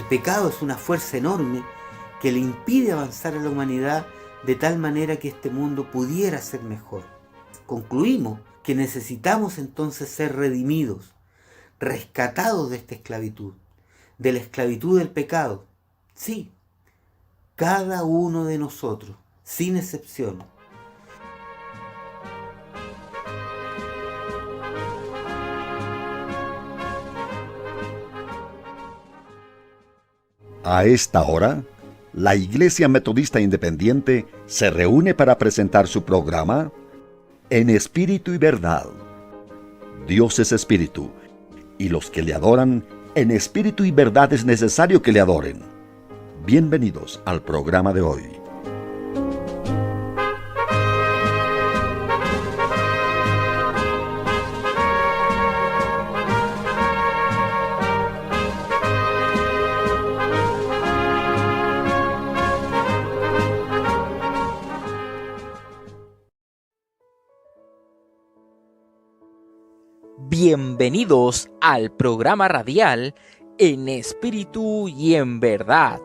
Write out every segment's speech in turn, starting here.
pecado es una fuerza enorme que le impide avanzar a la humanidad de tal manera que este mundo pudiera ser mejor. Concluimos que necesitamos entonces ser redimidos, rescatados de esta esclavitud, de la esclavitud del pecado. Sí, cada uno de nosotros, sin excepción. A esta hora, la Iglesia Metodista Independiente se reúne para presentar su programa En Espíritu y Verdad. Dios es Espíritu, y los que le adoran en espíritu y verdad es necesario que le adoren. Bienvenidos al programa de hoy. Bienvenidos al programa radial En Espíritu y en Verdad.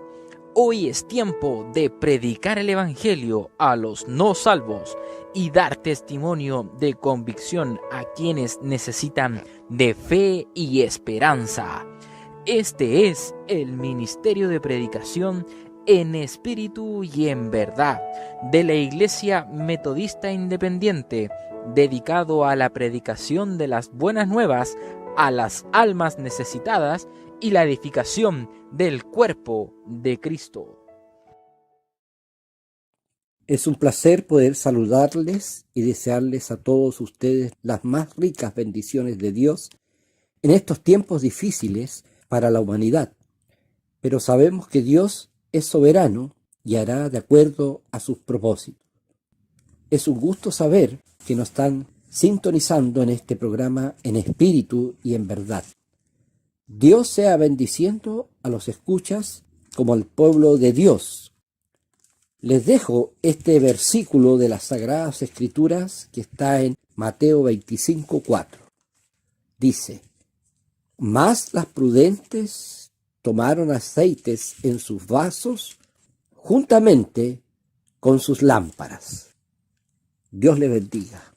Hoy es tiempo de predicar el Evangelio a los no salvos y dar testimonio de convicción a quienes necesitan de fe y esperanza. Este es el Ministerio de Predicación en Espíritu y en Verdad de la Iglesia Metodista Independiente, dedicado a la predicación de las buenas nuevas a las almas necesitadas y la edificación del cuerpo de Cristo. Es un placer poder saludarles y desearles a todos ustedes las más ricas bendiciones de Dios en estos tiempos difíciles para la humanidad. Pero sabemos que Dios es soberano y hará de acuerdo a sus propósitos. Es un gusto saber que nos están sintonizando en este programa en espíritu y en verdad. Dios sea bendiciendo a los escuchas como al pueblo de Dios. Les dejo este versículo de las Sagradas Escrituras que está en Mateo 25:4. Dice: Mas las prudentes tomaron aceites en sus vasos juntamente con sus lámparas. Dios les bendiga.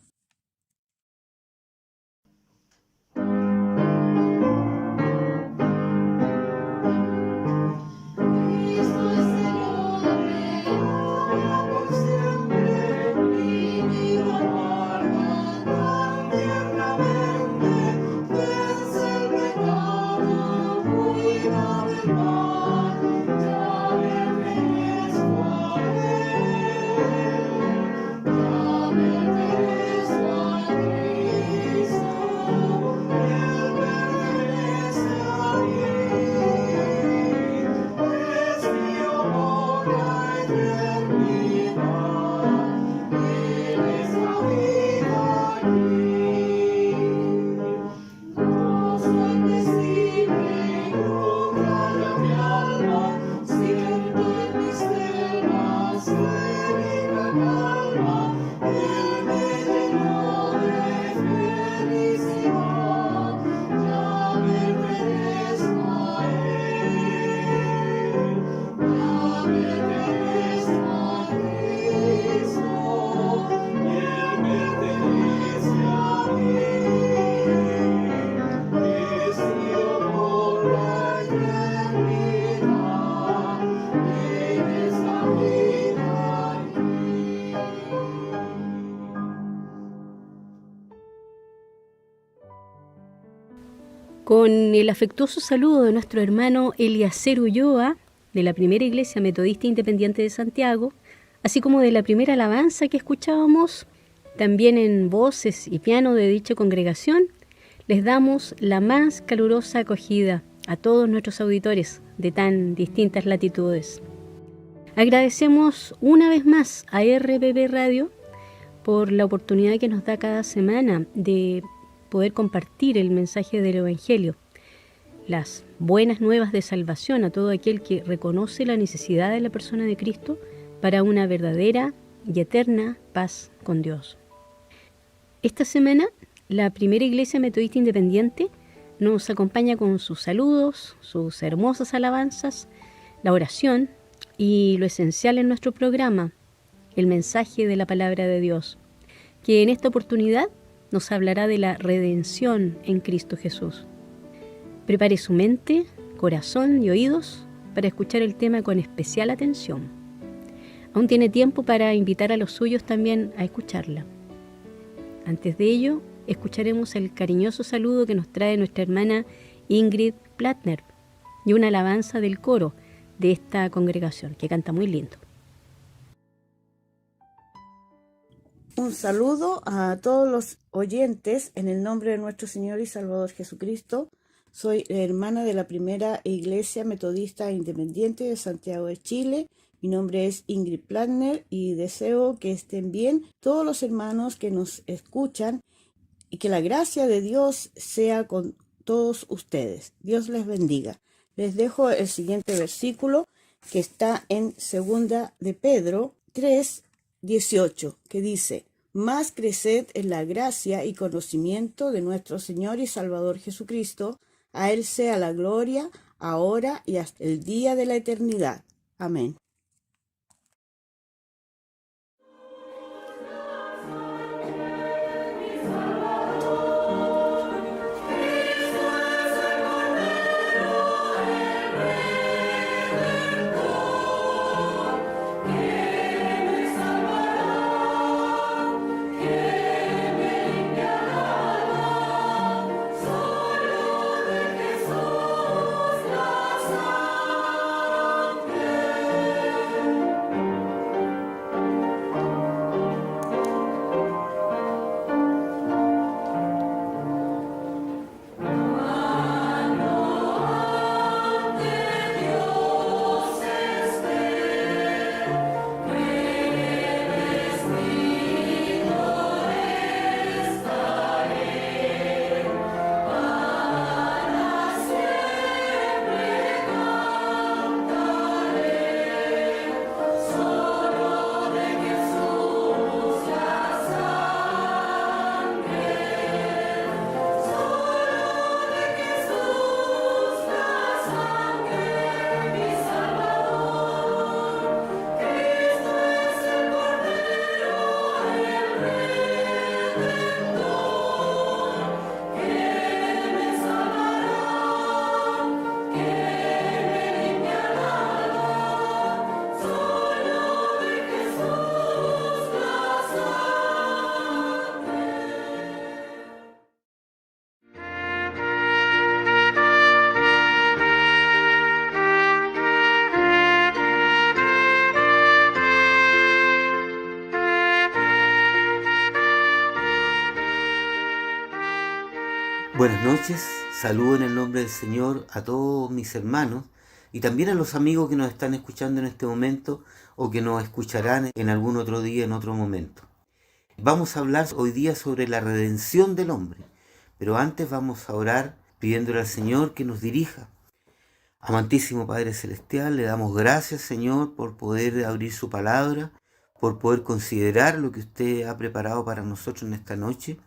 Con el afectuoso saludo de nuestro hermano Eliezer Ulloa, de la Primera Iglesia Metodista Independiente de Santiago, así como de la primera alabanza que escuchábamos, también en voces y piano de dicha congregación, les damos la más calurosa acogida a todos nuestros auditores de tan distintas latitudes. Agradecemos una vez más a RPP Radio por la oportunidad que nos da cada semana de poder compartir el mensaje del Evangelio, las buenas nuevas de salvación a todo aquel que reconoce la necesidad de la persona de Cristo para una verdadera y eterna paz con Dios. Esta semana, la Primera Iglesia Metodista Independiente nos acompaña con sus saludos, sus hermosas alabanzas, la oración y lo esencial en nuestro programa, el mensaje de la palabra de Dios, que en esta oportunidad nos hablará de la redención en Cristo Jesús. Prepare su mente, corazón y oídos para escuchar el tema con especial atención. Aún tiene tiempo para invitar a los suyos también a escucharla. Antes de ello, escucharemos el cariñoso saludo que nos trae nuestra hermana Ingrid Plattner y una alabanza del coro de esta congregación, que canta muy lindo. Un saludo a todos los oyentes en el nombre de nuestro Señor y Salvador Jesucristo. Soy hermana de la Primera Iglesia Metodista Independiente de Santiago de Chile. Mi nombre es Ingrid Plattner y deseo que estén bien todos los hermanos que nos escuchan y que la gracia de Dios sea con todos ustedes. Dios les bendiga. Les dejo el siguiente versículo que está en 2 de Pedro 3:18, que dice: más creced en la gracia y conocimiento de nuestro Señor y Salvador Jesucristo. A Él sea la gloria, ahora y hasta el día de la eternidad. Amén. Buenas noches, saludo en el nombre del Señor a todos mis hermanos y también a los amigos que nos están escuchando en este momento o que nos escucharán en algún otro día, en otro momento. Vamos a hablar hoy día sobre la redención del hombre, pero antes vamos a orar pidiéndole al Señor que nos dirija. Amantísimo Padre Celestial, le damos gracias, Señor, por poder abrir su palabra, por poder considerar lo que usted ha preparado para nosotros en esta noche.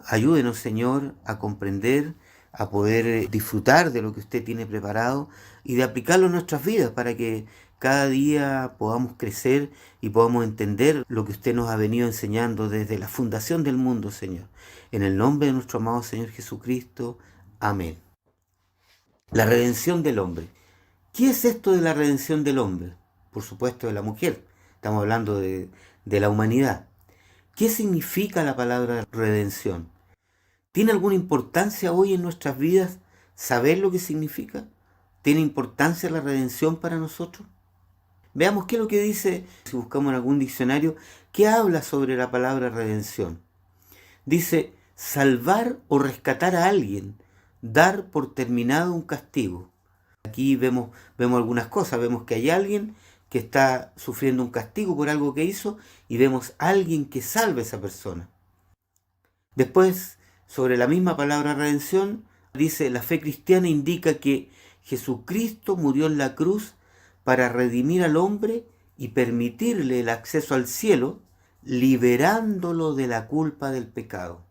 Ayúdenos, Señor, a comprender, a poder disfrutar de lo que usted tiene preparado y de aplicarlo en nuestras vidas para que cada día podamos crecer y podamos entender lo que usted nos ha venido enseñando desde la fundación del mundo, Señor. En el nombre de nuestro amado Señor Jesucristo. Amén. La redención del hombre. ¿Qué es esto de la redención del hombre? Por supuesto de la mujer. Estamos hablando de la humanidad. ¿Qué significa la palabra redención? ¿Tiene alguna importancia hoy en nuestras vidas saber lo que significa? ¿Tiene importancia la redención para nosotros? Veamos qué es lo que dice, si buscamos en algún diccionario, qué habla sobre la palabra redención. Dice, salvar o rescatar a alguien, dar por terminado un castigo. Aquí vemos algunas cosas, vemos que hay alguien que está sufriendo un castigo por algo que hizo y vemos a alguien que salve a esa persona. Después, sobre la misma palabra redención, dice, la fe cristiana indica que Jesucristo murió en la cruz para redimir al hombre y permitirle el acceso al cielo, liberándolo de la culpa del pecado.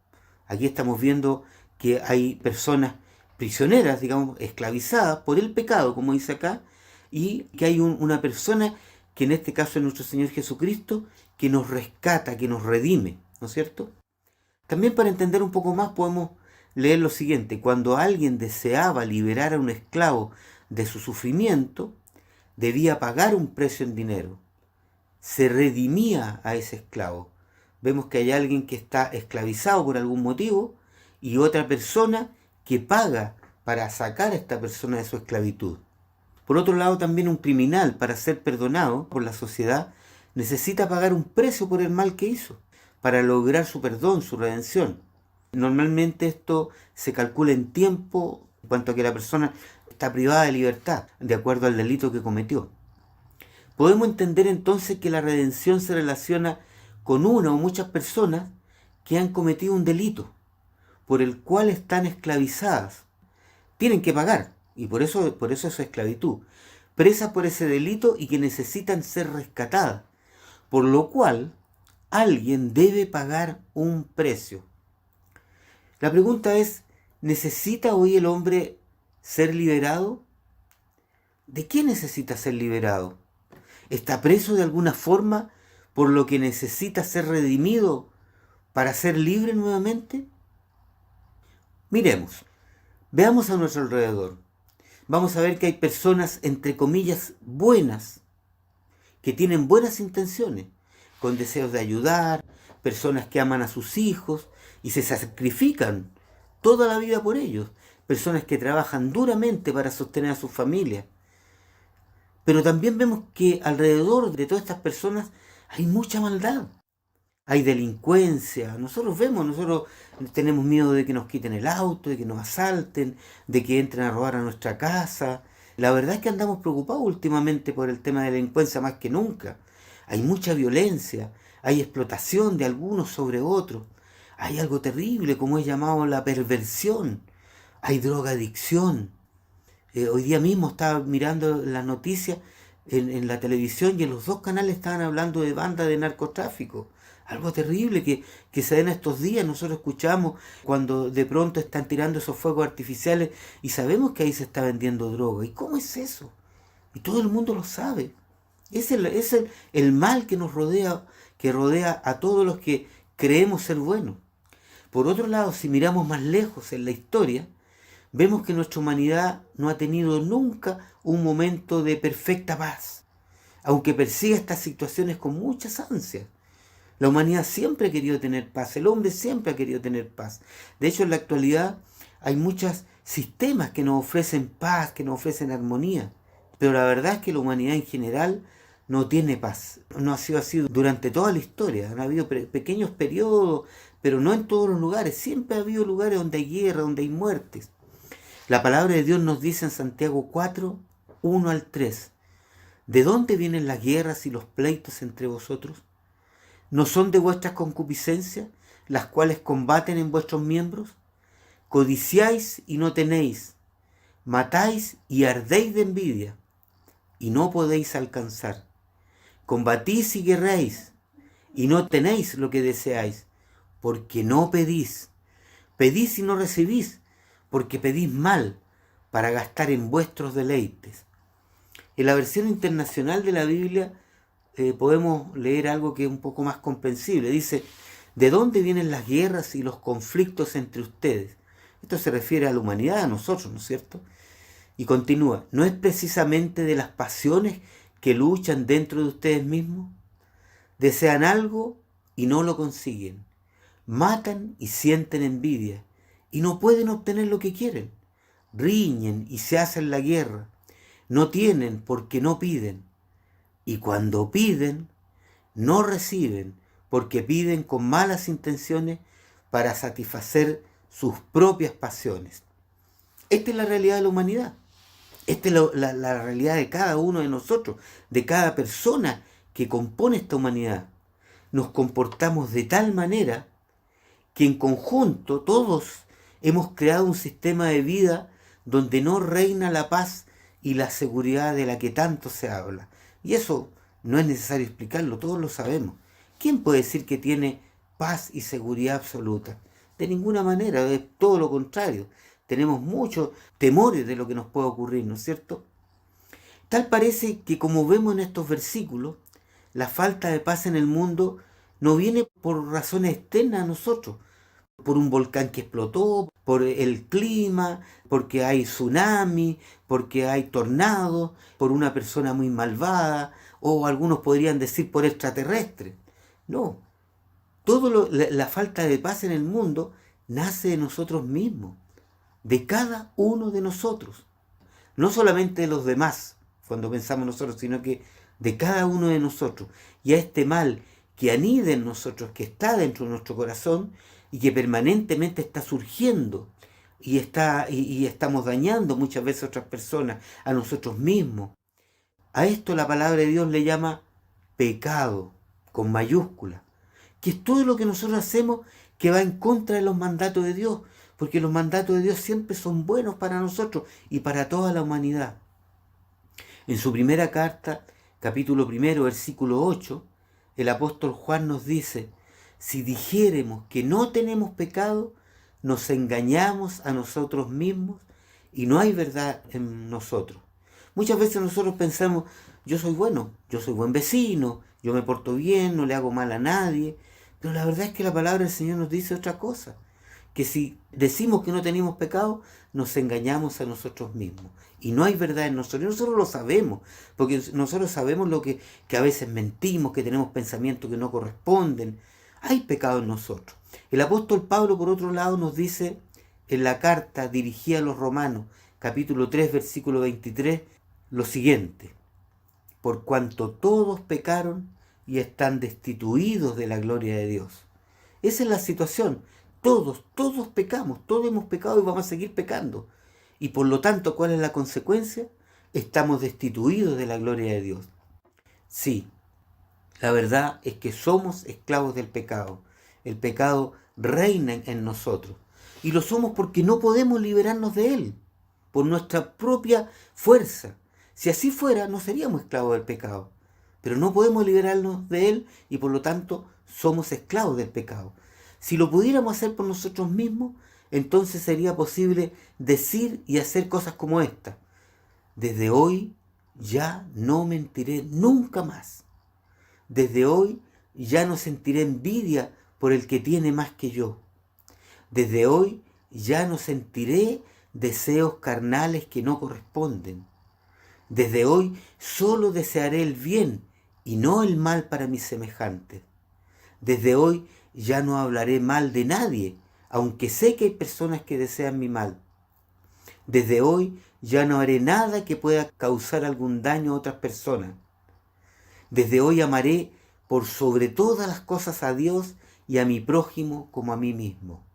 Aquí estamos viendo que hay personas prisioneras, digamos, esclavizadas por el pecado, como dice acá, y que hay una persona que en este caso es nuestro Señor Jesucristo, que nos rescata, que nos redime, ¿no es cierto? También para entender un poco más podemos leer lo siguiente: cuando alguien deseaba liberar a un esclavo de su sufrimiento, debía pagar un precio en dinero. Se redimía a ese esclavo. Vemos que hay alguien que está esclavizado por algún motivo y otra persona que paga para sacar a esta persona de su esclavitud. Por otro lado, también un criminal, para ser perdonado por la sociedad, necesita pagar un precio por el mal que hizo, para lograr su perdón, su redención. Normalmente esto se calcula en tiempo, en cuanto a que la persona está privada de libertad, de acuerdo al delito que cometió. Podemos entender entonces que la redención se relaciona con una o muchas personas que han cometido un delito, por el cual están esclavizadas. Tienen que pagar, y por eso es esclavitud, presas por ese delito y que necesitan ser rescatadas, por lo cual alguien debe pagar un precio. La pregunta es, ¿necesita hoy el hombre ser liberado? ¿De qué necesita ser liberado? ¿Está preso de alguna forma por lo que necesita ser redimido para ser libre nuevamente? Miremos, veamos a nuestro alrededor. Vamos a ver que hay personas, entre comillas, buenas, que tienen buenas intenciones, con deseos de ayudar, personas que aman a sus hijos y se sacrifican toda la vida por ellos, personas que trabajan duramente para sostener a sus familias. Pero también vemos que alrededor de todas estas personas hay mucha maldad, hay delincuencia. Nosotros tenemos miedo de que nos quiten el auto, de que nos asalten, de que entren a robar a nuestra casa. La verdad es que andamos preocupados últimamente por el tema de la delincuencia más que nunca. Hay mucha violencia, hay explotación de algunos sobre otros, hay algo terrible como es llamado la perversión, hay drogadicción. Hoy día mismo estaba mirando las noticias en la televisión y en los dos canales estaban hablando de bandas de narcotráfico. Algo terrible que se da en estos días. Nosotros escuchamos cuando de pronto están tirando esos fuegos artificiales y sabemos que ahí se está vendiendo droga. ¿Y cómo es eso? Y todo el mundo lo sabe. Es el mal que nos rodea, que rodea a todos los que creemos ser buenos. Por otro lado, si miramos más lejos en la historia, vemos que nuestra humanidad no ha tenido nunca un momento de perfecta paz, aunque persiga estas situaciones con muchas ansias. La humanidad siempre ha querido tener paz, el hombre siempre ha querido tener paz. De hecho, en la actualidad hay muchos sistemas que nos ofrecen paz, que nos ofrecen armonía, pero la verdad es que la humanidad en general no tiene paz. No ha sido así durante toda la historia. Han habido pequeños periodos, pero no en todos los lugares. Siempre ha habido lugares donde hay guerra, donde hay muertes. La palabra de Dios nos dice en Santiago 4, 1 al 3, ¿de dónde vienen las guerras y los pleitos entre vosotros? ¿No son de vuestras concupiscencias, las cuales combaten en vuestros miembros? Codiciáis y no tenéis, matáis y ardéis de envidia, y no podéis alcanzar. Combatís y guerréis, y no tenéis lo que deseáis, porque no pedís. Pedís y no recibís, porque pedís mal, para gastar en vuestros deleites. En la versión internacional de la Biblia podemos leer algo que es un poco más comprensible. Dice, ¿de dónde vienen las guerras y los conflictos entre ustedes? Esto se refiere a la humanidad, a nosotros, ¿no es cierto? Y continúa, ¿no es precisamente de las pasiones que luchan dentro de ustedes mismos? Desean algo y no lo consiguen. Matan y sienten envidia y no pueden obtener lo que quieren. Riñen y se hacen la guerra. No tienen porque no piden. Y cuando piden, no reciben porque piden con malas intenciones para satisfacer sus propias pasiones. Esta es la realidad de la humanidad. Esta es la realidad de cada uno de nosotros, de cada persona que compone esta humanidad. Nos comportamos de tal manera que en conjunto todos hemos creado un sistema de vida donde no reina la paz y la seguridad de la que tanto se habla. Y eso no es necesario explicarlo, todos lo sabemos. ¿Quién puede decir que tiene paz y seguridad absoluta? De ninguna manera, es todo lo contrario. tenemos muchos temores de lo que nos puede ocurrir, ¿no es cierto? Tal parece que, como vemos en estos versículos, la falta de paz en el mundo no viene por razones externas a nosotros, por un volcán que explotó, por el clima, porque hay tsunami, porque hay tornados, por una persona muy malvada, o algunos podrían decir por extraterrestres. No, la falta de paz en el mundo nace de nosotros mismos, de cada uno de nosotros. No solamente de los demás, cuando pensamos nosotros, sino que de cada uno de nosotros. Y a este mal que anida en nosotros, que está dentro de nuestro corazón y que permanentemente está surgiendo y estamos dañando muchas veces a otras personas, a nosotros mismos. A esto la palabra de Dios le llama pecado, con mayúscula, que es todo lo que nosotros hacemos que va en contra de los mandatos de Dios, porque los mandatos de Dios siempre son buenos para nosotros y para toda la humanidad. En su primera carta, capítulo 1, versículo 8, el apóstol Juan nos dice: si dijéremos que no tenemos pecado, nos engañamos a nosotros mismos y no hay verdad en nosotros. Muchas veces nosotros pensamos: yo soy bueno, yo soy buen vecino, yo me porto bien, no le hago mal a nadie. Pero la verdad es que la palabra del Señor nos dice otra cosa, que si decimos que no tenemos pecado, nos engañamos a nosotros mismos. Y no hay verdad en nosotros. Y nosotros lo sabemos, porque nosotros sabemos que a veces mentimos, que tenemos pensamientos que no corresponden. Hay pecado en nosotros. El apóstol Pablo, por otro lado, nos dice en la carta dirigida a los Romanos, capítulo 3, versículo 23, lo siguiente: por cuanto todos pecaron y están destituidos de la gloria de Dios. Esa es la situación. Todos pecamos, todos hemos pecado y vamos a seguir pecando. Y por lo tanto, ¿cuál es la consecuencia? Estamos destituidos de la gloria de Dios. Sí, la verdad es que somos esclavos del pecado. El pecado reina en nosotros. Y lo somos porque no podemos liberarnos de él, por nuestra propia fuerza. Si así fuera, no seríamos esclavos del pecado. Pero no podemos liberarnos de él y por lo tanto somos esclavos del pecado. Si lo pudiéramos hacer por nosotros mismos, entonces sería posible decir y hacer cosas como esta: desde hoy ya no mentiré nunca más. Desde hoy ya no sentiré envidia por el que tiene más que yo. Desde hoy ya no sentiré deseos carnales que no corresponden. Desde hoy solo desearé el bien y no el mal para mis semejantes. Desde hoy ya no hablaré mal de nadie, aunque sé que hay personas que desean mi mal. Desde hoy ya no haré nada que pueda causar algún daño a otras personas. Desde hoy amaré por sobre todas las cosas a Dios y a mi prójimo como a mí mismo.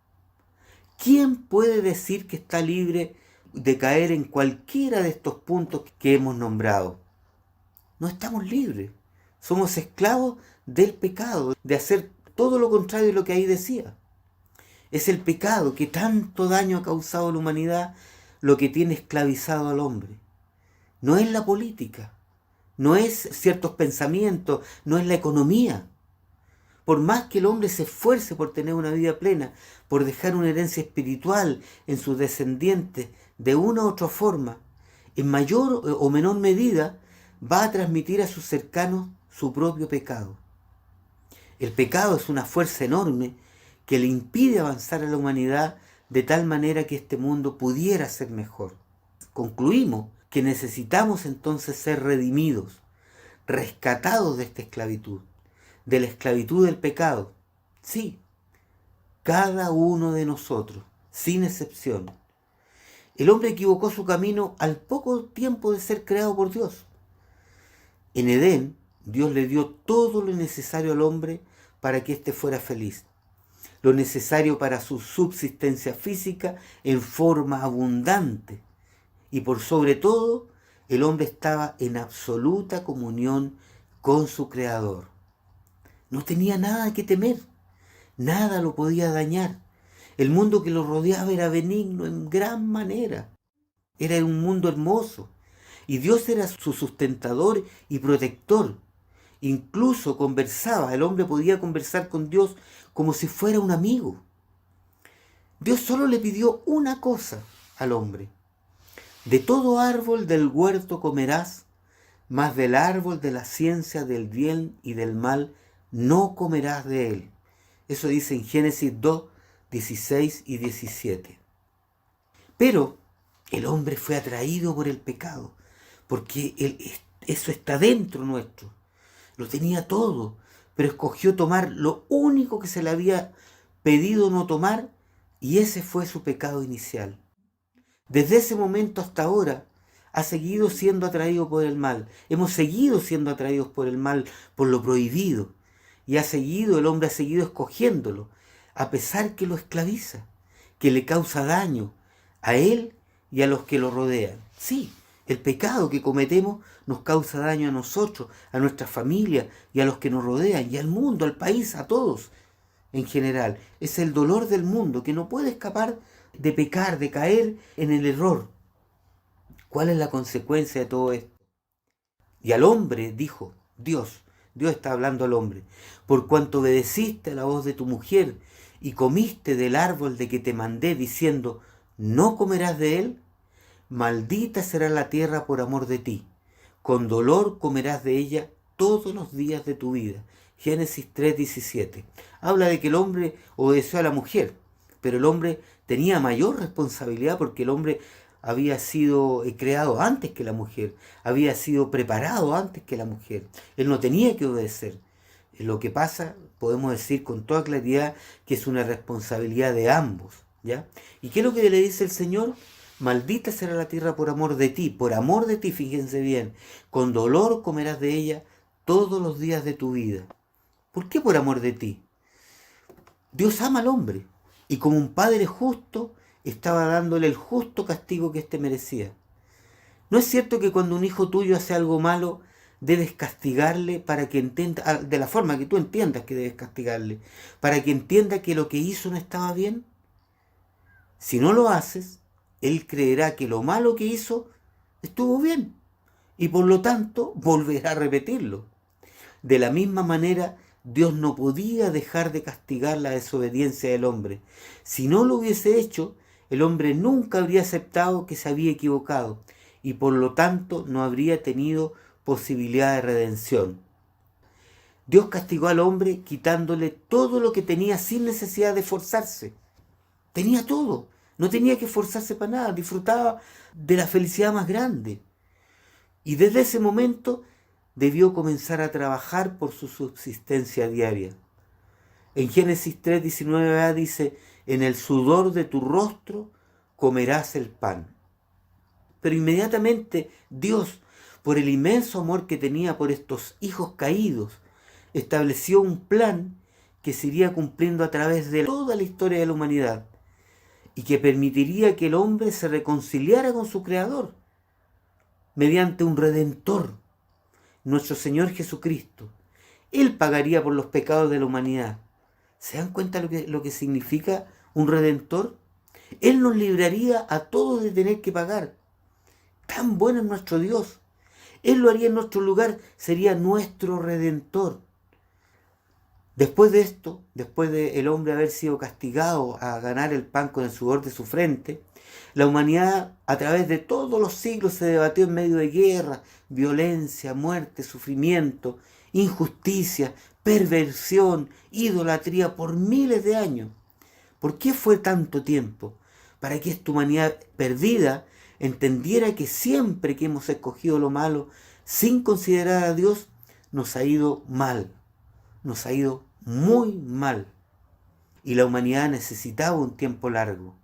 ¿Quién puede decir que está libre de caer en cualquiera de estos puntos que hemos nombrado? No estamos libres. Somos esclavos del pecado, de hacer todo lo contrario de lo que ahí decía. Es el pecado que tanto daño ha causado a la humanidad lo que tiene esclavizado al hombre. No es la política, no es ciertos pensamientos, no es la economía. Por más que el hombre se esfuerce por tener una vida plena, por dejar una herencia espiritual en sus descendientes de una u otra forma, en mayor o menor medida va a transmitir a sus cercanos su propio pecado. El pecado es una fuerza enorme que le impide avanzar a la humanidad de tal manera que este mundo pudiera ser mejor. Concluimos que necesitamos entonces ser redimidos, rescatados de esta esclavitud, de la esclavitud del pecado. Sí, cada uno de nosotros, sin excepción. El hombre equivocó su camino al poco tiempo de ser creado por Dios. En Edén, Dios le dio todo lo necesario al hombre para que éste fuera feliz. Lo necesario para su subsistencia física en forma abundante. Y por sobre todo, el hombre estaba en absoluta comunión con su Creador. No tenía nada que temer, nada lo podía dañar. El mundo que lo rodeaba era benigno en gran manera. Era un mundo hermoso. Y Dios era su sustentador y protector. Incluso conversaba, el hombre podía conversar con Dios como si fuera un amigo. Dios solo le pidió una cosa, al hombre: de todo árbol del huerto comerás, mas del árbol de la ciencia del bien y del mal no comerás de él. Eso dice en Génesis 2, 16 y 17. Pero el hombre fue atraído por el pecado, porque eso está dentro nuestro. Lo tenía todo, pero escogió tomar lo único que se le había pedido no tomar, y ese fue su pecado inicial. Desde ese momento hasta ahora ha seguido siendo atraído por el mal. Hemos seguido siendo atraídos por el mal, por lo prohibido. Y el hombre ha seguido escogiéndolo, a pesar que lo esclaviza, que le causa daño a él y a los que lo rodean. Sí, el pecado que cometemos nos causa daño a nosotros, a nuestra familia y a los que nos rodean, y al mundo, al país, a todos en general. Es el dolor del mundo que no puede escapar de pecar, de caer en el error. ¿Cuál es la consecuencia de todo esto? Y al hombre dijo Dios está hablando al hombre: por cuanto obedeciste a la voz de tu mujer y comiste del árbol de que te mandé diciendo, no comerás de él, maldita será la tierra por amor de ti, con dolor comerás de ella todos los días de tu vida. Génesis 3:17. Habla de que el hombre obedeció a la mujer, pero el hombre tenía mayor responsabilidad porque el hombre había sido creado antes que la mujer, había sido preparado antes que la mujer. Él no tenía que obedecer. Lo que pasa, podemos decir con toda claridad, que es una responsabilidad de ambos, ¿ya? ¿Y qué es lo que le dice el Señor? Maldita será la tierra por amor de ti, fíjense bien, con dolor comerás de ella todos los días de tu vida. ¿Por qué por amor de ti? Dios ama al hombre, y como un padre justo, estaba dándole el justo castigo que éste merecía. ¿No es cierto que cuando un hijo tuyo hace algo malo, debes castigarle para que entienda, de la forma que tú entiendas que debes castigarle, para que entienda que lo que hizo no estaba bien? Si no lo haces, él creerá que lo malo que hizo estuvo bien, y por lo tanto volverá a repetirlo. De la misma manera, Dios no podía dejar de castigar la desobediencia del hombre. Si no lo hubiese hecho, el hombre nunca habría aceptado que se había equivocado, y por lo tanto no habría tenido posibilidad de redención. Dios castigó al hombre quitándole todo lo que tenía sin necesidad de esforzarse. Tenía todo, no tenía que esforzarse para nada, disfrutaba de la felicidad más grande. Y desde ese momento debió comenzar a trabajar por su subsistencia diaria. En Génesis 3:19a dice: en el sudor de tu rostro comerás el pan. Pero inmediatamente Dios, por el inmenso amor que tenía por estos hijos caídos, estableció un plan que se iría cumpliendo a través de toda la historia de la humanidad y que permitiría que el hombre se reconciliara con su Creador mediante un Redentor, nuestro Señor Jesucristo. Él pagaría por los pecados de la humanidad. ¿Se dan cuenta lo que significa un Redentor? Él nos libraría a todos de tener que pagar. Tan bueno es nuestro Dios. Él lo haría en nuestro lugar, sería nuestro Redentor. Después de esto, después de el hombre haber sido castigado a ganar el pan con el sudor de su frente, la humanidad a través de todos los siglos se debatió en medio de guerra, violencia, muerte, sufrimiento, injusticia, perversión, idolatría por miles de años. ¿Por qué fue tanto tiempo? Para que esta humanidad perdida entendiera que siempre que hemos escogido lo malo sin considerar a Dios, nos ha ido mal, nos ha ido muy mal. Y la humanidad necesitaba un tiempo largo.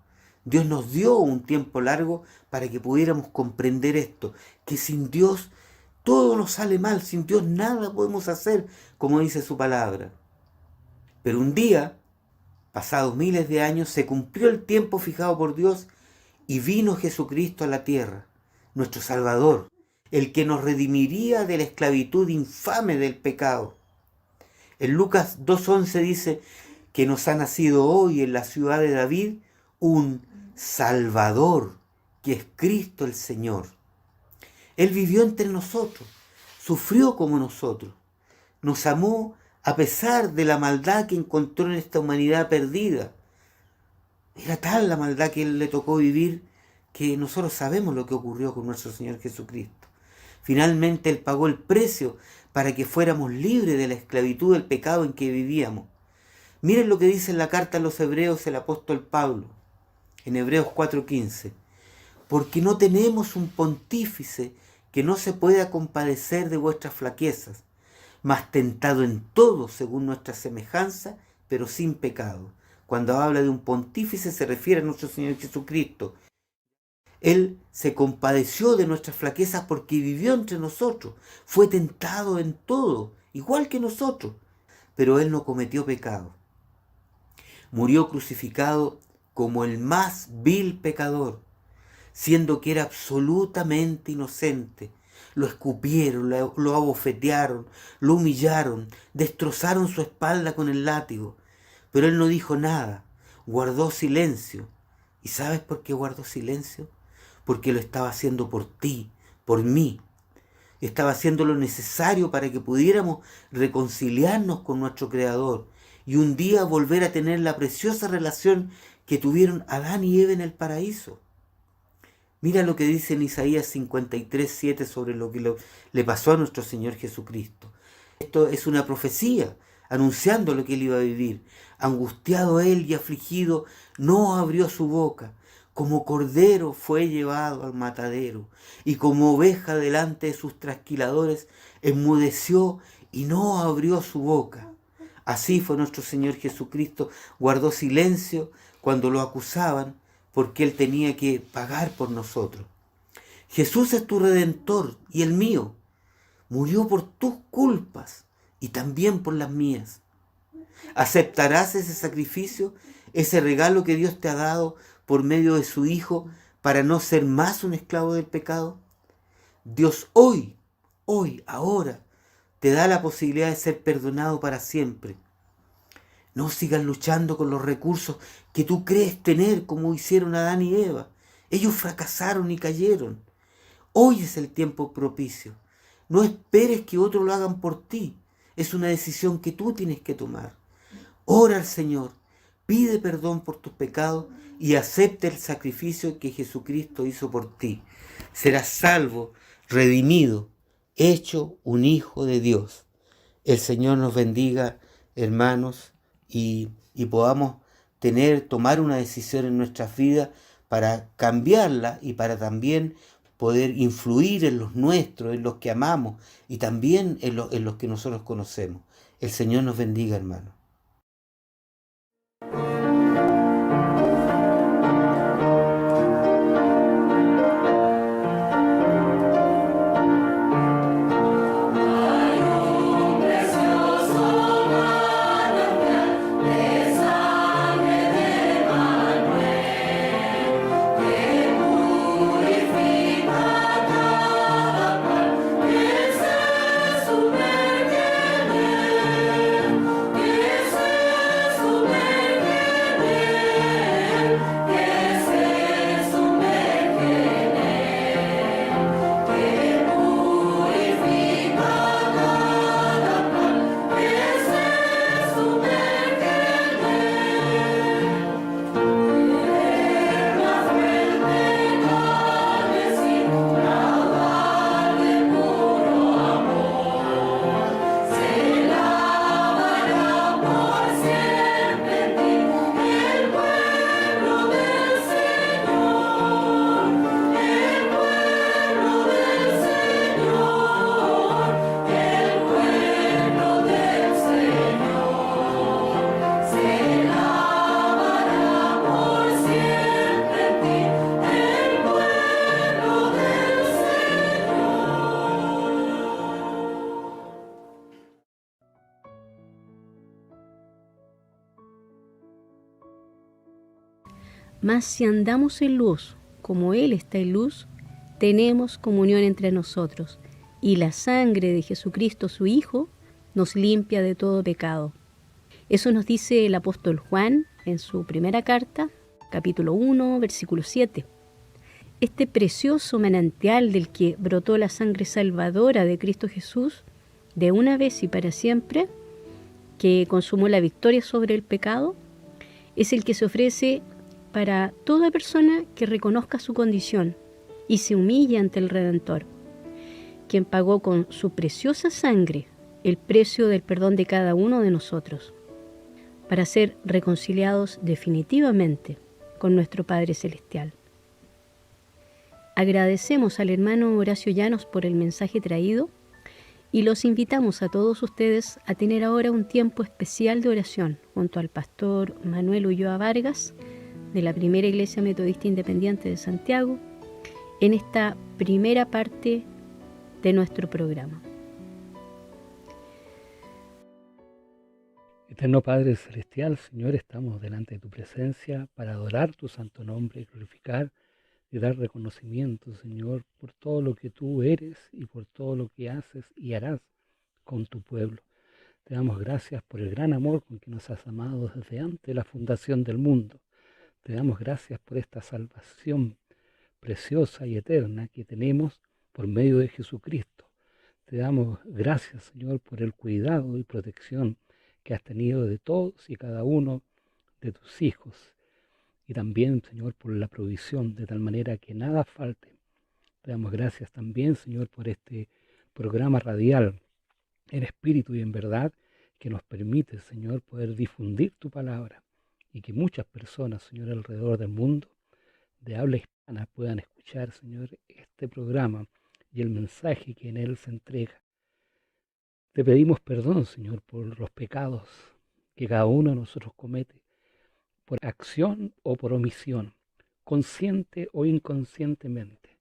Dios nos dio un tiempo largo para que pudiéramos comprender esto, que sin Dios todo nos sale mal, sin Dios nada podemos hacer, como dice su palabra. Pero un día, pasados miles de años, se cumplió el tiempo fijado por Dios y vino Jesucristo a la tierra, nuestro Salvador, el que nos redimiría de la esclavitud infame del pecado. En Lucas 2:11 dice que nos ha nacido hoy en la ciudad de David un Salvador, que es Cristo el Señor. Él vivió entre nosotros, sufrió como nosotros, nos amó a pesar de la maldad que encontró en esta humanidad perdida. Era tal la maldad que él le tocó vivir que nosotros sabemos lo que ocurrió con nuestro Señor Jesucristo. Finalmente Él pagó el precio para que fuéramos libres de la esclavitud del pecado en que vivíamos. Miren lo que dice en la carta a los Hebreos el apóstol Pablo, en Hebreos 4:15. Porque no tenemos un pontífice que no se pueda compadecer de vuestras flaquezas, mas tentado en todo según nuestra semejanza, pero sin pecado. Cuando habla de un pontífice se refiere a nuestro Señor Jesucristo. Él se compadeció de nuestras flaquezas porque vivió entre nosotros, fue tentado en todo, igual que nosotros, pero Él no cometió pecado. Murió crucificado como el más vil pecador, siendo que era absolutamente inocente. Lo escupieron, lo abofetearon, lo humillaron, destrozaron su espalda con el látigo, pero Él no dijo nada, guardó silencio. ¿Y sabes por qué guardó silencio? Porque lo estaba haciendo por ti, por mí. Estaba haciendo lo necesario para que pudiéramos reconciliarnos con nuestro Creador y un día volver a tener la preciosa relación que tuvieron Adán y Eva en el paraíso. Mira lo que dice en Isaías 53:7 sobre lo que le pasó a nuestro Señor Jesucristo. Esto es una profecía anunciando lo que Él iba a vivir. Angustiado Él y afligido, no abrió su boca. Como cordero fue llevado al matadero, y como oveja delante de sus trasquiladores, enmudeció y no abrió su boca. Así fue nuestro Señor Jesucristo, guardó silencio cuando lo acusaban, porque Él tenía que pagar por nosotros. Jesús es tu Redentor y el mío. Murió por tus culpas y también por las mías. ¿Aceptarás ese sacrificio, ese regalo que Dios te ha dado por medio de su Hijo para no ser más un esclavo del pecado? Dios hoy, ahora, te da la posibilidad de ser perdonado para siempre. No sigas luchando con los recursos que tú crees tener como hicieron Adán y Eva. Ellos fracasaron y cayeron. Hoy es el tiempo propicio. No esperes que otros lo hagan por ti. Es una decisión que tú tienes que tomar. Ora al Señor, pide perdón por tus pecados y acepta el sacrificio que Jesucristo hizo por ti. Serás salvo, redimido, hecho un hijo de Dios. El Señor nos bendiga, hermanos, y podamos tomar una decisión en nuestras vidas para cambiarla y para también poder influir en los nuestros, en los que amamos y también en los que nosotros conocemos. El Señor nos bendiga, hermanos. Mas si andamos en luz, como Él está en luz, tenemos comunión entre nosotros, y la sangre de Jesucristo, su Hijo, nos limpia de todo pecado. Eso nos dice el apóstol Juan en su primera carta, capítulo 1, versículo 7. Este precioso manantial del que brotó la sangre salvadora de Cristo Jesús, de una vez y para siempre, que consumó la victoria sobre el pecado, es el que se ofrece para toda persona que reconozca su condición y se humille ante el Redentor, quien pagó con su preciosa sangre el precio del perdón de cada uno de nosotros, para ser reconciliados definitivamente con nuestro Padre Celestial. Agradecemos al hermano Horacio Llanos por el mensaje traído y los invitamos a todos ustedes a tener ahora un tiempo especial de oración junto al pastor Manuel Ulloa Vargas de la Primera Iglesia Metodista Independiente de Santiago en esta primera parte de nuestro programa. Eterno Padre Celestial, Señor, estamos delante de tu presencia para adorar tu santo nombre, glorificar y dar reconocimiento, Señor, por todo lo que tú eres y por todo lo que haces y harás con tu pueblo. Te damos gracias por el gran amor con que nos has amado desde antes de la fundación del mundo. Te damos gracias por esta salvación preciosa y eterna que tenemos por medio de Jesucristo. Te damos gracias, Señor, por el cuidado y protección que has tenido de todos y cada uno de tus hijos. Y también, Señor, por la provisión, de tal manera que nada falte. Te damos gracias también, Señor, por este programa radial en espíritu y en verdad que nos permite, Señor, poder difundir tu palabra y que muchas personas, Señor, alrededor del mundo de habla hispana puedan escuchar, Señor, este programa y el mensaje que en él se entrega. Te pedimos perdón, Señor, por los pecados que cada uno de nosotros comete, por acción o por omisión, consciente o inconscientemente.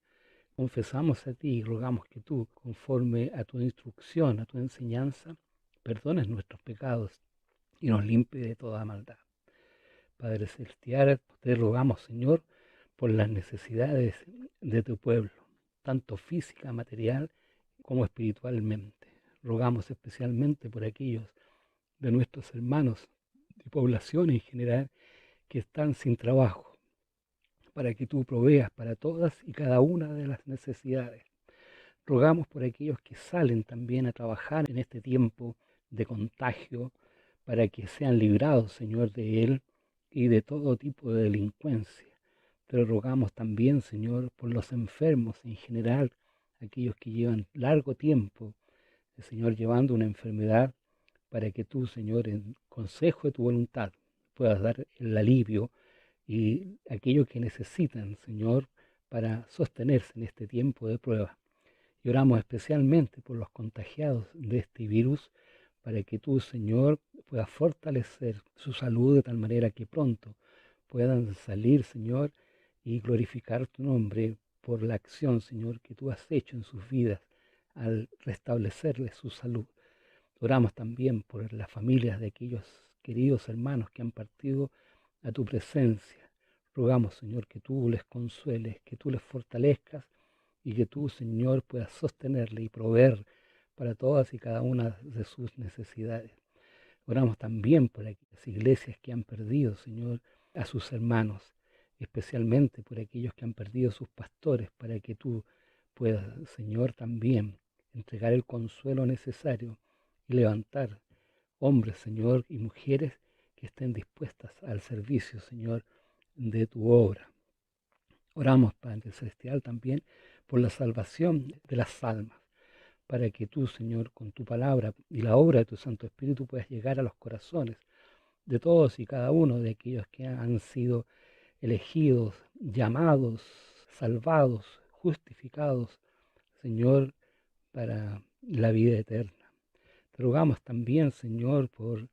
Confesamos a ti y rogamos que tú, conforme a tu instrucción, a tu enseñanza, perdones nuestros pecados y nos limpie de toda maldad. Padre Celestial, te rogamos, Señor, por las necesidades de tu pueblo, tanto física, material, como espiritualmente. Rogamos especialmente por aquellos de nuestros hermanos de población en general que están sin trabajo, para que tú proveas para todas y cada una de las necesidades. Rogamos por aquellos que salen también a trabajar en este tiempo de contagio, para que sean librados, Señor, de él y de todo tipo de delincuencia. Te rogamos también, Señor, por los enfermos en general, aquellos que llevan largo tiempo, Señor, llevando una enfermedad, para que tú, Señor, en consejo de tu voluntad, puedas dar el alivio y aquello que necesitan, Señor, para sostenerse en este tiempo de prueba. Y oramos especialmente por los contagiados de este virus, para que tú, Señor, puedas fortalecer su salud de tal manera que pronto puedan salir, Señor, y glorificar tu nombre por la acción, Señor, que tú has hecho en sus vidas al restablecerles su salud. Oramos también por las familias de aquellos queridos hermanos que han partido a tu presencia. Rogamos, Señor, que tú les consueles, que tú les fortalezcas y que tú, Señor, puedas sostenerle y proveer para todas y cada una de sus necesidades. Oramos también por aquellas iglesias que han perdido, Señor, a sus hermanos, especialmente por aquellos que han perdido sus pastores, para que tú puedas, Señor, también entregar el consuelo necesario y levantar hombres, Señor, y mujeres que estén dispuestas al servicio, Señor, de tu obra. Oramos, Padre Celestial, también por la salvación de las almas, para que tú, Señor, con tu palabra y la obra de tu Santo Espíritu puedas llegar a los corazones de todos y cada uno de aquellos que han sido elegidos, llamados, salvados, justificados, Señor, para la vida eterna. Te rogamos también, Señor, por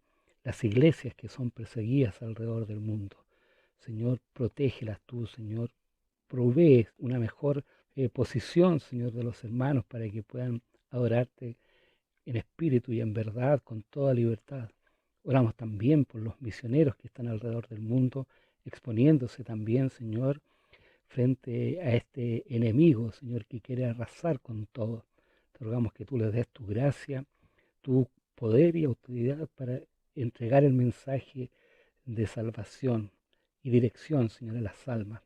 las iglesias que son perseguidas alrededor del mundo. Señor, protégelas tú, Señor. Provee una mejor posición, Señor, de los hermanos para que puedan adorarte en espíritu y en verdad con toda libertad. Oramos también por los misioneros que están alrededor del mundo, exponiéndose también, Señor, frente a este enemigo, Señor, que quiere arrasar con todo. Te rogamos que tú les des tu gracia, tu poder y autoridad para entregar el mensaje de salvación y dirección, Señor, a las almas.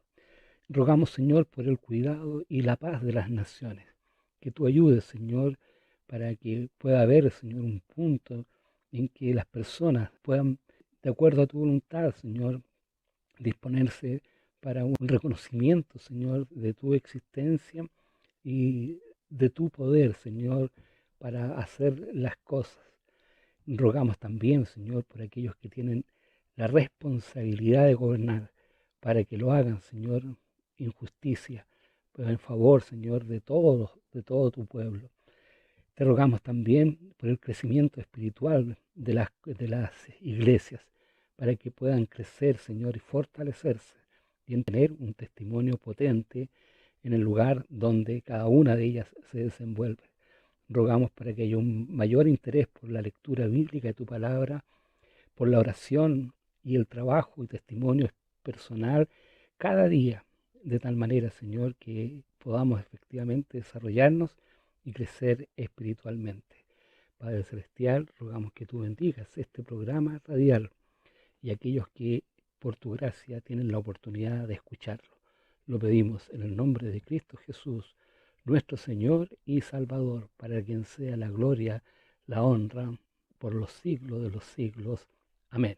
Rogamos, Señor, por el cuidado y la paz de las naciones. Que tú ayudes, Señor, para que pueda haber, Señor, un punto en que las personas puedan, de acuerdo a tu voluntad, Señor, disponerse para un reconocimiento, Señor, de tu existencia y de tu poder, Señor, para hacer las cosas. Rogamos también, Señor, por aquellos que tienen la responsabilidad de gobernar, para que lo hagan, Señor, injusticia, pero en favor, Señor, de todo tu pueblo. Te rogamos también por el crecimiento espiritual de las iglesias, para que puedan crecer, Señor, y fortalecerse, y en tener un testimonio potente en el lugar donde cada una de ellas se desenvuelve. Rogamos para que haya un mayor interés por la lectura bíblica de tu palabra, por la oración y el trabajo y testimonio personal cada día, de tal manera, Señor, que podamos efectivamente desarrollarnos y crecer espiritualmente. Padre Celestial, rogamos que tú bendigas este programa radial y aquellos que por tu gracia tienen la oportunidad de escucharlo. Lo pedimos en el nombre de Cristo Jesús, nuestro Señor y Salvador, para quien sea la gloria, la honra, por los siglos de los siglos. Amén.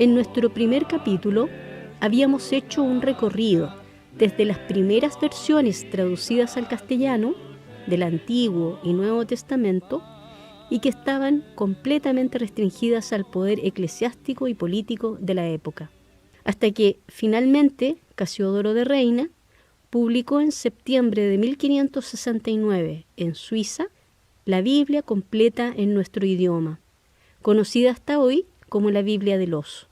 En nuestro primer capítulo habíamos hecho un recorrido desde las primeras versiones traducidas al castellano del Antiguo y Nuevo Testamento y que estaban completamente restringidas al poder eclesiástico y político de la época, hasta que finalmente Casiodoro de Reina publicó en septiembre de 1569 en Suiza la Biblia completa en nuestro idioma, conocida hasta hoy como la Biblia del Oso.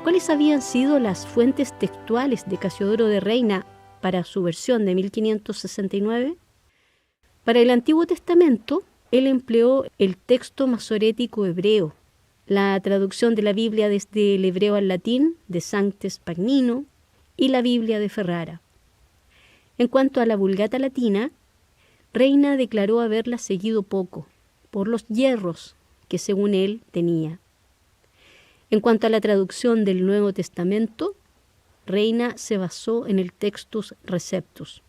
¿Cuáles habían sido las fuentes textuales de Casiodoro de Reina para su versión de 1569? Para el Antiguo Testamento, él empleó el texto masorético hebreo, la traducción de la Biblia desde el hebreo al latín de Sancte Spagnino y la Biblia de Ferrara. En cuanto a la Vulgata latina, Reina declaró haberla seguido poco, por los yerros que según él tenía. En cuanto a la traducción del Nuevo Testamento, Reina se basó en el Textus Receptus.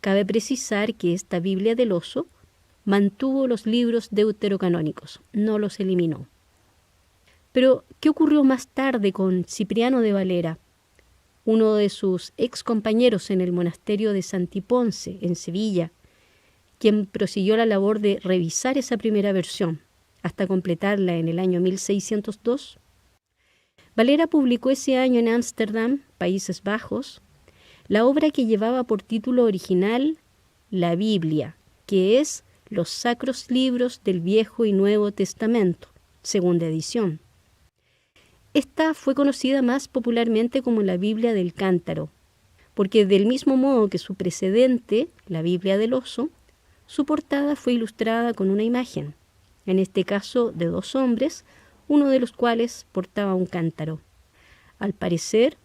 Cabe precisar que esta Biblia del Oso mantuvo los libros deuterocanónicos, no los eliminó. Pero, ¿qué ocurrió más tarde con Cipriano de Valera, uno de sus ex compañeros en el monasterio de Santiponce, en Sevilla, quien prosiguió la labor de revisar esa primera versión hasta completarla en el año 1602? Valera publicó ese año en Ámsterdam, Países Bajos, la obra que llevaba por título original La Biblia, que es los sacros libros del Viejo y Nuevo Testamento, segunda edición. Esta fue conocida más popularmente como la Biblia del Cántaro, porque del mismo modo que su precedente, la Biblia del Oso, su portada fue ilustrada con una imagen, en este caso de dos hombres, uno de los cuales portaba un cántaro. Al parecer,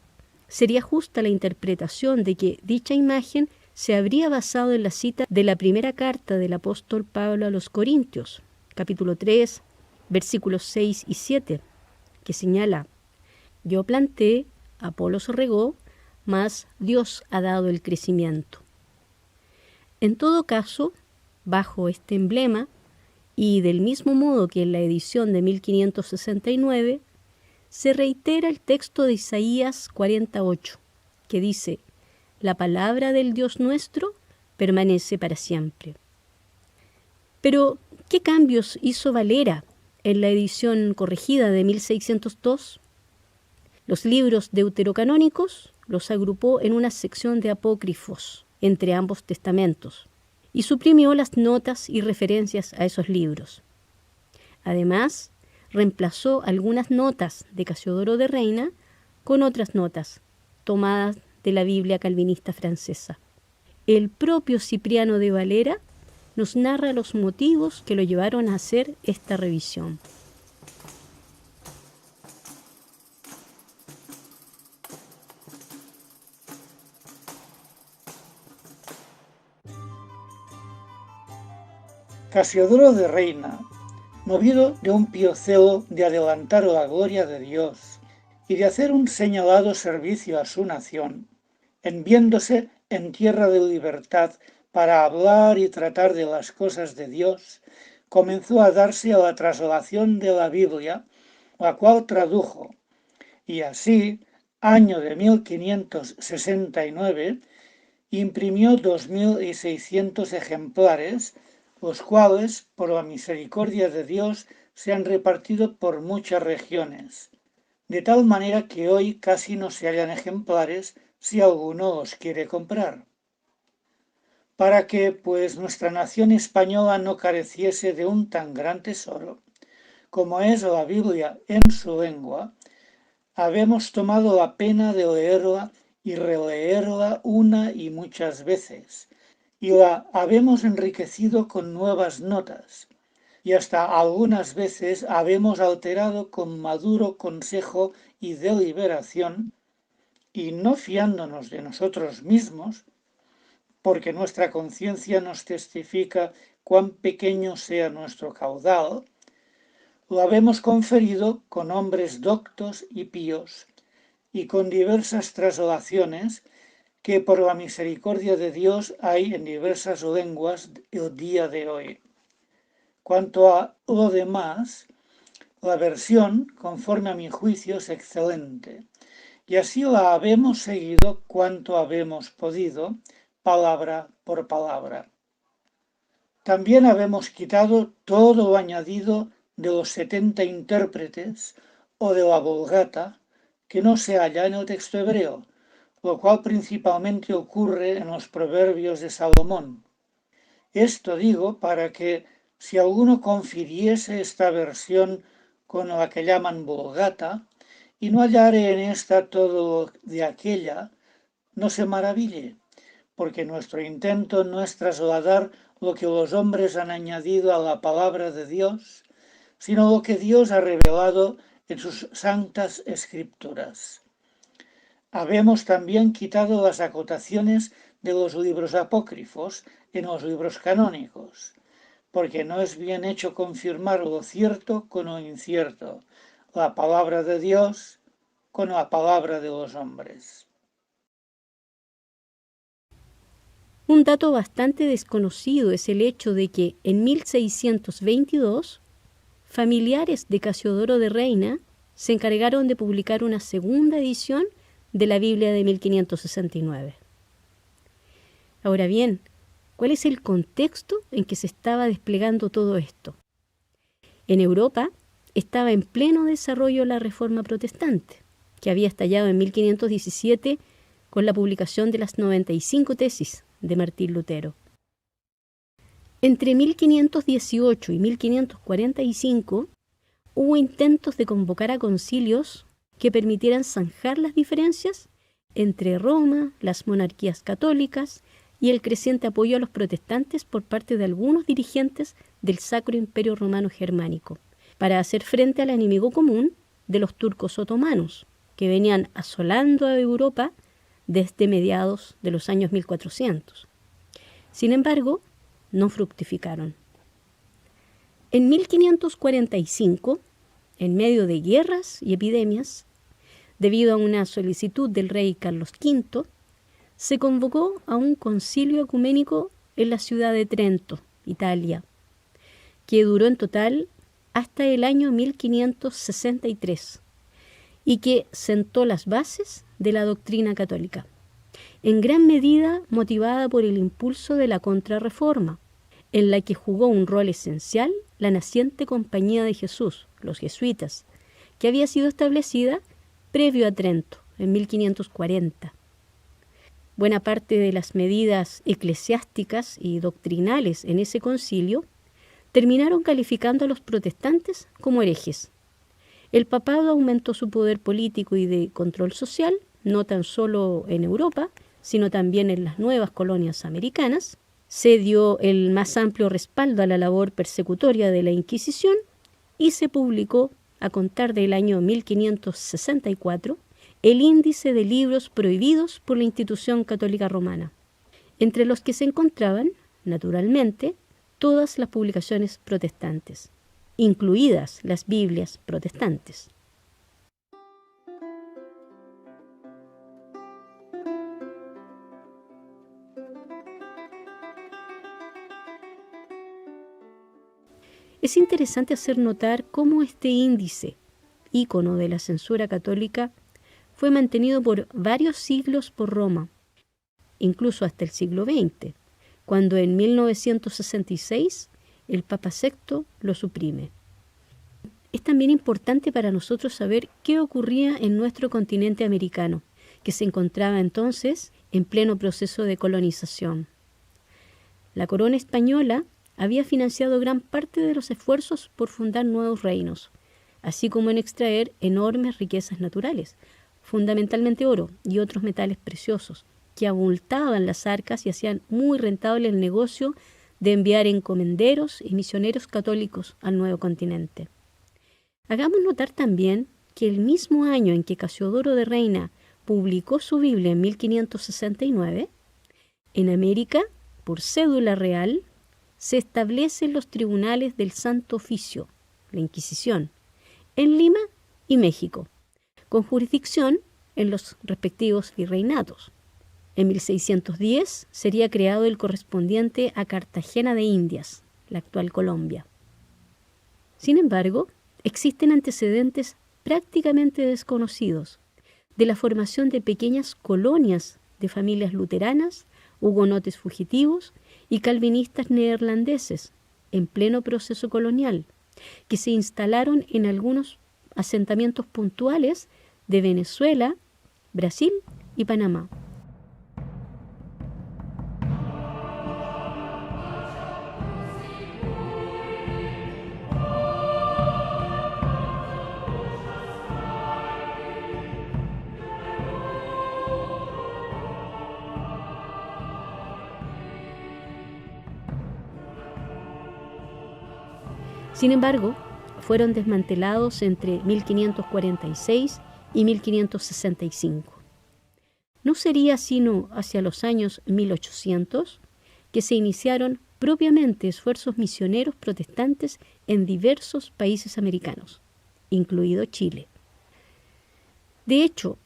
sería justa la interpretación de que dicha imagen se habría basado en la cita de la primera carta del apóstol Pablo a los Corintios, capítulo 3, versículos 6 y 7, que señala: yo planté, Apolos regó, mas Dios ha dado el crecimiento. En todo caso, bajo este emblema, y del mismo modo que en la edición de 1569, se reitera el texto de Isaías 48, que dice: la palabra del Dios nuestro permanece para siempre. Pero, ¿qué cambios hizo Valera en la edición corregida de 1602? Los libros deuterocanónicos los agrupó en una sección de apócrifos entre ambos testamentos y suprimió las notas y referencias a esos libros. Además, reemplazó algunas notas de Casiodoro de Reina con otras notas tomadas de la Biblia calvinista francesa. El propio Cipriano de Valera nos narra los motivos que lo llevaron a hacer esta revisión. Casiodoro de Reina, movido de un pío celo de adelantar la gloria de Dios y de hacer un señalado servicio a su nación, en viéndose en tierra de libertad para hablar y tratar de las cosas de Dios, comenzó a darse a la traslación de la Biblia, la cual tradujo, y así, año de 1569, imprimió 2600 ejemplares, los cuales, por la misericordia de Dios, se han repartido por muchas regiones, de tal manera que hoy casi no se hallan ejemplares si alguno los quiere comprar. Para que, pues, nuestra nación española no careciese de un tan gran tesoro, como es la Biblia en su lengua, habemos tomado la pena de leerla y releerla una y muchas veces, y la habemos enriquecido con nuevas notas, y hasta algunas veces habemos alterado con maduro consejo y deliberación, y no fiándonos de nosotros mismos, porque nuestra conciencia nos testifica cuán pequeño sea nuestro caudal, lo habemos conferido con hombres doctos y píos, y con diversas traslaciones que por la misericordia de Dios hay en diversas lenguas el día de hoy. Cuanto a lo demás, la versión, conforme a mi juicio, es excelente, y así la habemos seguido cuanto habemos podido, palabra por palabra. También habemos quitado todo lo añadido de los 70 intérpretes o de la Vulgata, que no se halla en el texto hebreo, lo cual principalmente ocurre en los proverbios de Salomón. Esto digo para que, si alguno confiriese esta versión con la que llaman Vulgata, y no hallare en esta todo de aquella, no se maraville, porque nuestro intento no es trasladar lo que los hombres han añadido a la palabra de Dios, sino lo que Dios ha revelado en sus santas escrituras. Habemos también quitado las acotaciones de los libros apócrifos en los libros canónicos, porque no es bien hecho confirmar lo cierto con lo incierto, la palabra de Dios con la palabra de los hombres. Un dato bastante desconocido es el hecho de que en 1622 familiares de Casiodoro de Reina se encargaron de publicar una segunda edición de la Biblia de 1569. Ahora bien, ¿cuál es el contexto en que se estaba desplegando todo esto? En Europa estaba en pleno desarrollo la Reforma Protestante, que había estallado en 1517 con la publicación de las 95 tesis de Martín Lutero. Entre 1518 y 1545 hubo intentos de convocar a concilios que permitieran zanjar las diferencias entre Roma, las monarquías católicas y el creciente apoyo a los protestantes por parte de algunos dirigentes del Sacro Imperio Romano Germánico, para hacer frente al enemigo común de los turcos otomanos, que venían asolando a Europa desde mediados de los años 1400. Sin embargo, no fructificaron. En 1545, en medio de guerras y epidemias, debido a una solicitud del rey Carlos V, se convocó a un concilio ecuménico en la ciudad de Trento, Italia, que duró en total hasta el año 1563 y que sentó las bases de la doctrina católica, en gran medida motivada por el impulso de la Contrarreforma, en la que jugó un rol esencial la naciente Compañía de Jesús, los jesuitas, que había sido establecida previo a Trento, en 1540. Buena parte de las medidas eclesiásticas y doctrinales en ese concilio terminaron calificando a los protestantes como herejes. El papado aumentó su poder político y de control social, no tan solo en Europa, sino también en las nuevas colonias americanas. Se dio el más amplio respaldo a la labor persecutoria de la Inquisición y se publicó, a contar del año 1564, el índice de libros prohibidos por la institución católica romana, entre los que se encontraban, naturalmente, todas las publicaciones protestantes, incluidas las Biblias protestantes. Es interesante hacer notar cómo este índice, ícono de la censura católica, fue mantenido por varios siglos por Roma, incluso hasta el siglo XX, cuando en 1966 el Papa VI lo suprime. Es también importante para nosotros saber qué ocurría en nuestro continente americano, que se encontraba entonces en pleno proceso de colonización. La corona española había financiado gran parte de los esfuerzos por fundar nuevos reinos, así como en extraer enormes riquezas naturales, fundamentalmente oro y otros metales preciosos, que abultaban las arcas y hacían muy rentable el negocio de enviar encomenderos y misioneros católicos al nuevo continente. Hagamos notar también que el mismo año en que Casiodoro de Reina publicó su Biblia en 1569, en América, por cédula real, se establecen los tribunales del Santo Oficio, la Inquisición, en Lima y México, con jurisdicción en los respectivos virreinatos. En 1610 sería creado el correspondiente a Cartagena de Indias, la actual Colombia. Sin embargo, existen antecedentes prácticamente desconocidos de la formación de pequeñas colonias de familias luteranas, hugonotes fugitivos y calvinistas neerlandeses en pleno proceso colonial, que se instalaron en algunos asentamientos puntuales de Venezuela, Brasil y Panamá. Sin embargo, fueron desmantelados entre 1546 y 1565. No sería sino hacia los años 1800 que se iniciaron propiamente esfuerzos misioneros protestantes en diversos países americanos, incluido Chile. De hecho,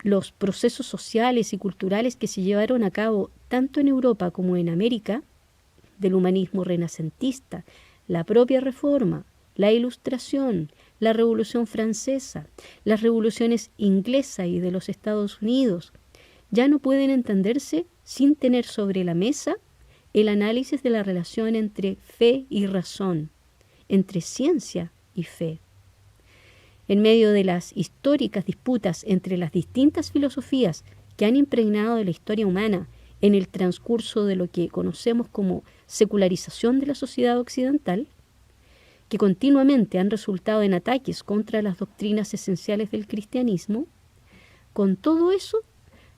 los procesos sociales y culturales que se llevaron a cabo tanto en Europa como en América, del humanismo renacentista, la propia Reforma, la Ilustración, la Revolución Francesa, las revoluciones inglesa y de los Estados Unidos, ya no pueden entenderse sin tener sobre la mesa el análisis de la relación entre fe y razón, entre ciencia y fe. En medio de las históricas disputas entre las distintas filosofías que han impregnado de la historia humana en el transcurso de lo que conocemos como secularización de la sociedad occidental, que continuamente han resultado en ataques contra las doctrinas esenciales del cristianismo, con todo eso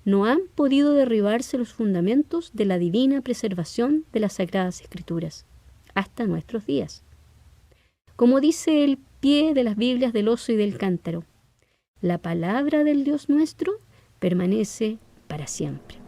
no han podido derribarse los fundamentos de la divina preservación de las Sagradas Escrituras, hasta nuestros días. Como dice el pie de las Biblias del Oso y del Cántaro, la palabra del Dios nuestro permanece para siempre.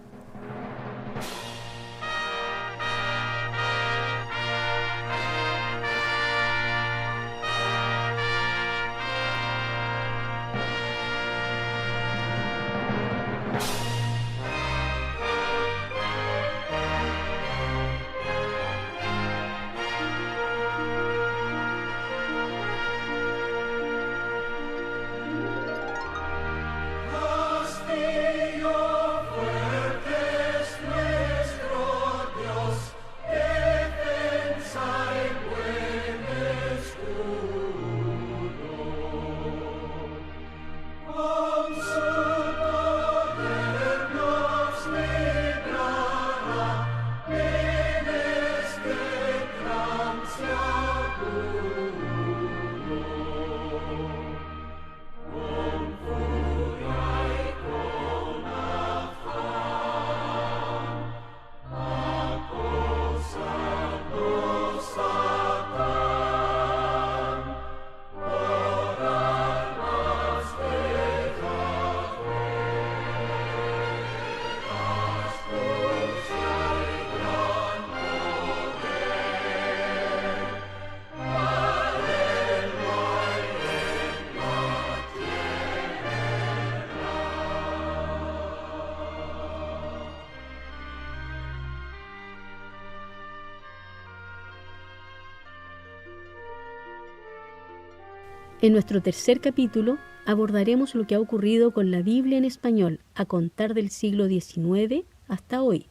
En nuestro tercer capítulo abordaremos lo que ha ocurrido con la Biblia en español a contar del siglo XIX hasta hoy.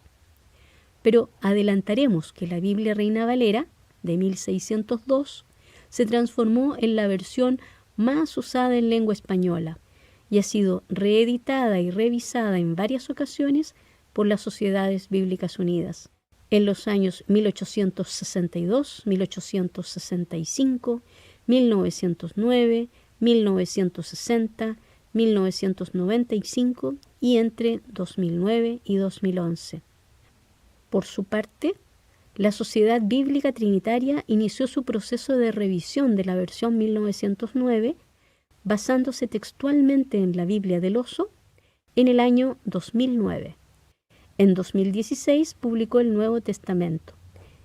Pero adelantaremos que la Biblia Reina Valera, de 1602, se transformó en la versión más usada en lengua española y ha sido reeditada y revisada en varias ocasiones por las Sociedades Bíblicas Unidas. En los años 1862, 1865, 1909, 1960, 1995 y entre 2009 y 2011. Por su parte, la Sociedad Bíblica Trinitaria inició su proceso de revisión de la versión 1909, basándose textualmente en la Biblia del Oso, en el año 2009. En 2016 publicó el Nuevo Testamento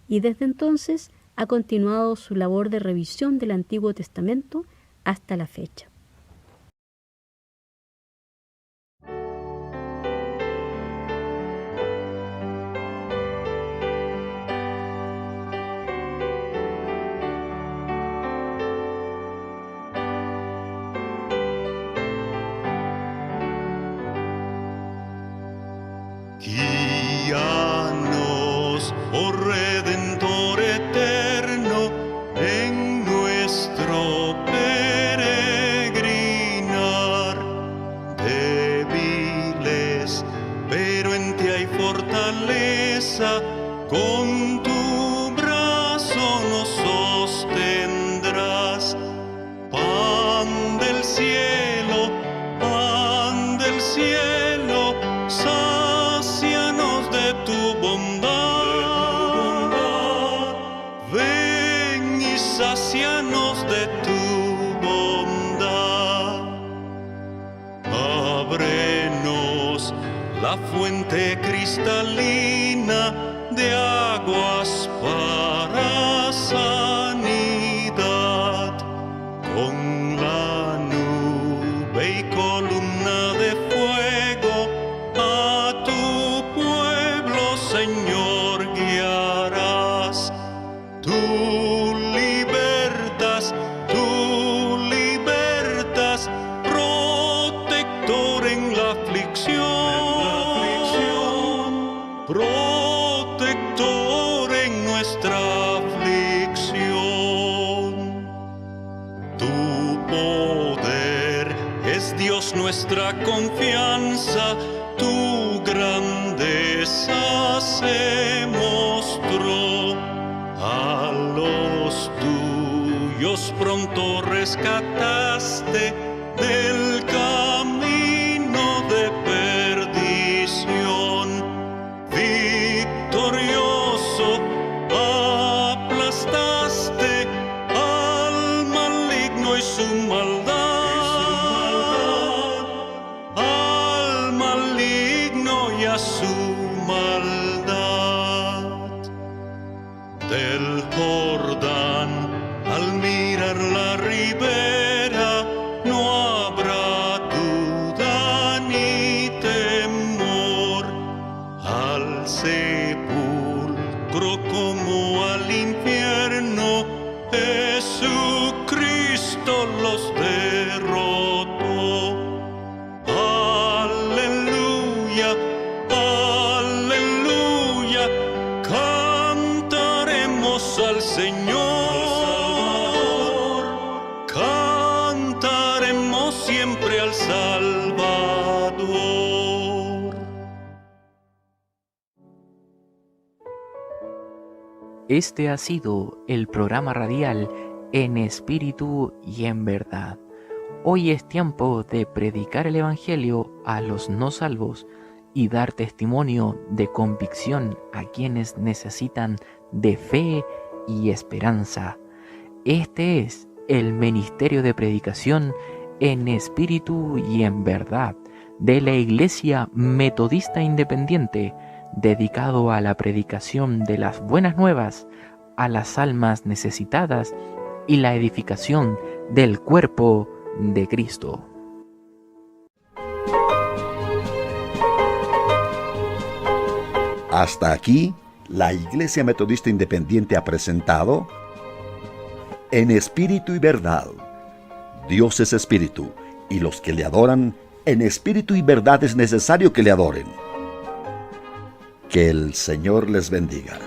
y desde entonces ha continuado su labor de revisión del Antiguo Testamento hasta la fecha. Guíanos, oh Redentor eterno, en nuestro peregrinar. Débiles, pero en ti hay fortaleza, con tu brazo nos sostendrás. Pan del cielo, sácianos de tu bondad. Ven y sácianos de tu bondad. Ábrenos la fuente cristalina de aguas para sanidad, con la nube y columna de fuego a tu pueblo, Señor, guiarás. Tú libertas, protector en la aflicción, protector en nuestra aflicción. Tu poder es, Dios, nuestra confianza, tu grandeza se mostró. A los tuyos pronto rescataste del camino de perdición. Victorioso aplastaste al maligno y su maldad, al maligno y a su maldad. Del Jordán, al mirar la ribera, no habrá duda ni temor. Al sepulcro como al infierno, Jesucristo los derrotó. Aleluya, aleluya, cantaremos al Señor, cantaremos siempre al Salvador. Este ha sido el programa radial En Espíritu y en Verdad. Hoy es tiempo de predicar el Evangelio a los no salvos y dar testimonio de convicción a quienes necesitan de fe y esperanza. Este es el ministerio de predicación en espíritu y en verdad de la Iglesia Metodista Independiente, dedicado a la predicación de las buenas nuevas a las almas necesitadas y la edificación del cuerpo de Cristo. Hasta aquí, la Iglesia Metodista Independiente ha presentado En Espíritu y Verdad. Dios es Espíritu, y los que le adoran, en espíritu y verdad es necesario que le adoren. Que el Señor les bendiga.